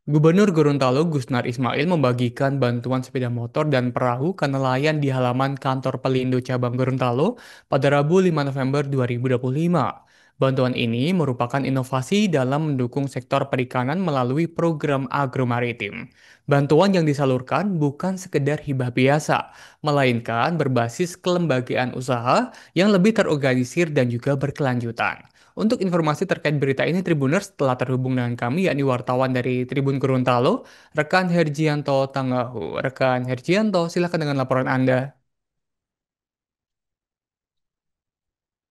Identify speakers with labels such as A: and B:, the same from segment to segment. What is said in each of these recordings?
A: Gubernur Gorontalo Gusnar Ismail membagikan bantuan sepeda motor dan perahu ke nelayan di halaman kantor Pelindo Cabang Gorontalo pada Rabu 5 November 2025. Bantuan ini merupakan inovasi dalam mendukung sektor perikanan melalui program agromaritim. Bantuan yang disalurkan bukan sekedar hibah biasa, melainkan berbasis kelembagaan usaha yang lebih terorganisir dan juga berkelanjutan. Untuk informasi terkait berita ini, Tribuners telah terhubung dengan kami, yakni wartawan dari Tribun Gorontalo, rekan Herjianto Tangahu. Rekan Herjianto, silakan dengan laporan Anda.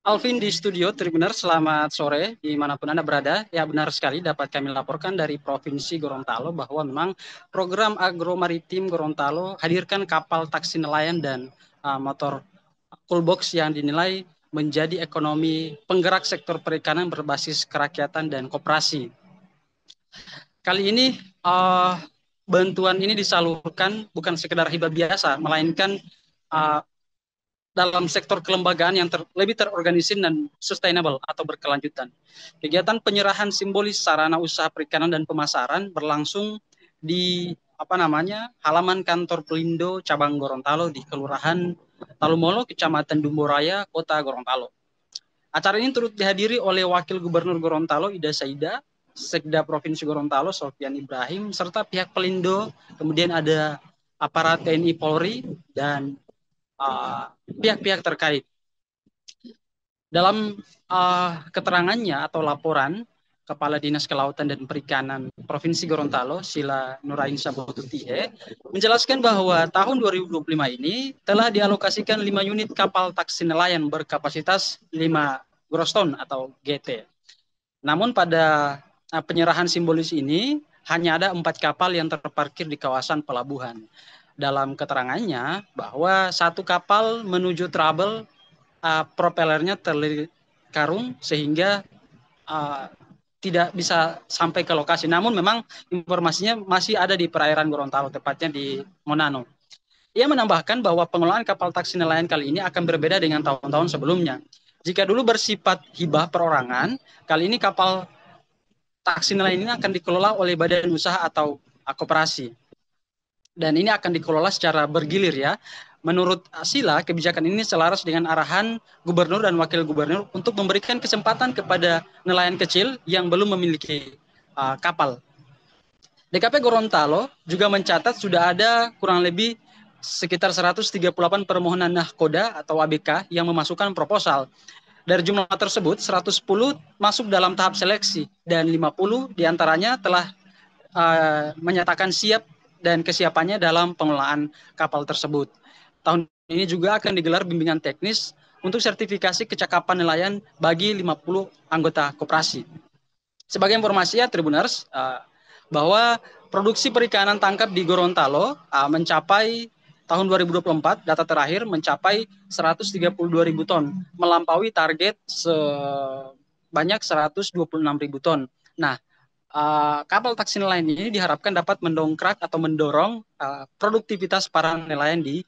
B: Alvin di studio Tribuner, selamat sore dimanapun Anda berada. Ya benar sekali dapat kami laporkan dari Provinsi Gorontalo bahwa memang program agromaritim Gorontalo hadirkan kapal taksi nelayan dan motor coolbox yang dinilai menjadi ekonomi penggerak sektor perikanan berbasis kerakyatan dan koperasi. Kali ini uh, bantuan ini disalurkan bukan sekedar hibah biasa, melainkan uh, dalam sektor kelembagaan yang lebih terorganisir dan sustainable atau berkelanjutan. Kegiatan penyerahan simbolis sarana usaha perikanan dan pemasaran berlangsung di halaman kantor Pelindo Cabang Gorontalo di Kelurahan Talumolo, Kecamatan Dumboraya, Kota Gorontalo. Acara ini turut dihadiri oleh Wakil Gubernur Gorontalo Ida Saida, Sekda Provinsi Gorontalo Sofyan Ibrahim, serta pihak Pelindo, kemudian ada aparat TNI Polri dan pihak-pihak terkait. Dalam keterangannya atau laporan, Kepala Dinas Kelautan dan Perikanan Provinsi Gorontalo, Sila Nurainsa Botutihe, menjelaskan bahwa tahun 2025 ini telah dialokasikan 5 unit kapal taksi nelayan berkapasitas 5 gross ton atau GT. Namun pada penyerahan simbolis ini, hanya ada 4 kapal yang terparkir di kawasan pelabuhan. Dalam keterangannya, bahwa satu kapal menuju trouble propellernya terlilit karung sehingga tidak bisa sampai ke lokasi. Namun memang informasinya masih ada di perairan Gorontalo, tepatnya di Monano. Ia menambahkan bahwa pengelolaan kapal taksi nelayan kali ini akan berbeda dengan tahun-tahun sebelumnya. Jika dulu bersifat hibah perorangan, kali ini kapal taksi nelayan ini akan dikelola oleh badan usaha atau koperasi. Dan ini akan dikelola secara bergilir ya. Menurut Sila, kebijakan ini selaras dengan arahan gubernur dan wakil gubernur untuk memberikan kesempatan kepada nelayan kecil yang belum memiliki kapal. DKP Gorontalo juga mencatat sudah ada kurang lebih sekitar 138 permohonan nahkoda atau ABK yang memasukkan proposal. Dari jumlah tersebut, 110 masuk dalam tahap seleksi dan 50 diantaranya telah menyatakan siap dan kesiapannya dalam pengelolaan kapal tersebut. Tahun ini juga akan digelar bimbingan teknis untuk sertifikasi kecakapan nelayan bagi 50 anggota koperasi. Sebagai informasi ya Tribuners, bahwa produksi perikanan tangkap di Gorontalo mencapai tahun 2024, data terakhir mencapai 132.000 ton, melampaui target sebanyak 126.000 ton. Nah, kapal taksi nelayan ini diharapkan dapat mendongkrak atau mendorong produktivitas para nelayan di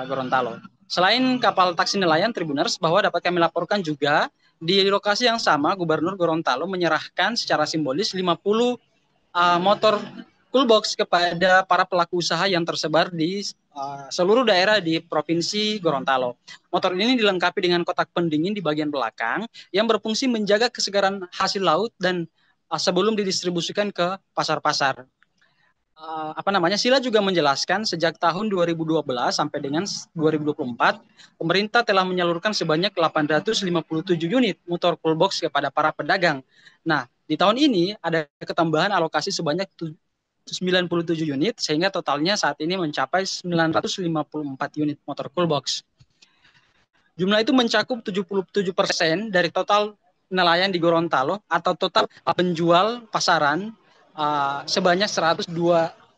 B: Gorontalo. Selain kapal taksi nelayan Tribuners, bahwa dapat kami laporkan juga di lokasi yang sama Gubernur Gorontalo menyerahkan secara simbolis 50 motor coolbox kepada para pelaku usaha yang tersebar di seluruh daerah di Provinsi Gorontalo. Motor ini dilengkapi dengan kotak pendingin di bagian belakang yang berfungsi menjaga kesegaran hasil laut dan sebelum didistribusikan ke pasar-pasar. Sila juga menjelaskan sejak tahun 2012 sampai dengan 2024, pemerintah telah menyalurkan sebanyak 857 unit motor coolbox kepada para pedagang. Nah, di tahun ini ada ketambahan alokasi sebanyak 97 unit, sehingga totalnya saat ini mencapai 954 unit motor coolbox. Jumlah itu mencakup 77% dari total nelayan di Gorontalo atau total penjual pasaran sebanyak 1.252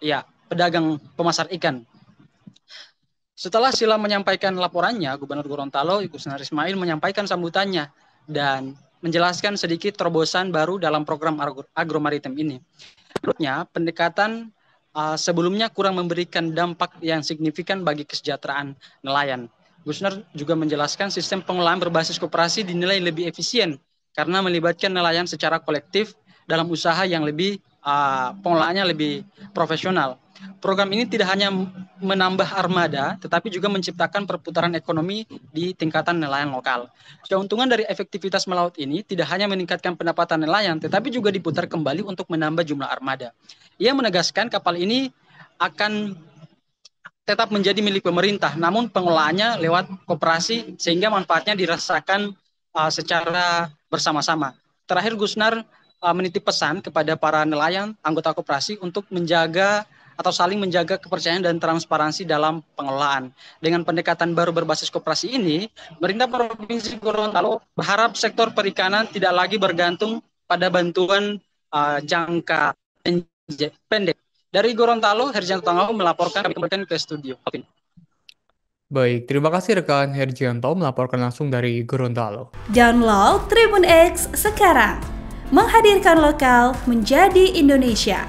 B: ya pedagang pemasar ikan. Setelah Sila menyampaikan laporannya, Gubernur Gorontalo Gusnar Ismail menyampaikan sambutannya dan menjelaskan sedikit terobosan baru dalam program agromaritim ini. Menurutnya, pendekatan sebelumnya kurang memberikan dampak yang signifikan bagi kesejahteraan nelayan. Gusnar juga menjelaskan sistem pengelolaan berbasis koperasi dinilai lebih efisien karena melibatkan nelayan secara kolektif dalam usaha yang lebih pengelolaannya lebih profesional. Program ini tidak hanya menambah armada, tetapi juga menciptakan perputaran ekonomi di tingkatan nelayan lokal. Keuntungan dari efektivitas melaut ini tidak hanya meningkatkan pendapatan nelayan, tetapi juga diputar kembali untuk menambah jumlah armada. Ia menegaskan kapal ini akan tetap menjadi milik pemerintah, namun pengelolaannya lewat koperasi sehingga manfaatnya dirasakan secara bersama-sama. Terakhir, Gusnar menitip pesan kepada para nelayan anggota koperasi untuk menjaga atau saling menjaga kepercayaan dan transparansi dalam pengelolaan. Dengan pendekatan baru berbasis koperasi ini, pemerintah Provinsi Gorontalo berharap sektor perikanan tidak lagi bergantung pada bantuan jangka pendek. Dari Gorontalo, Herjanto Tangau melaporkan, kami kembalikan ke studio.
A: Baik, terima kasih rekan Hergianto melaporkan langsung dari Gorontalo.
C: Download Tribun X sekarang, menghadirkan lokal menjadi Indonesia.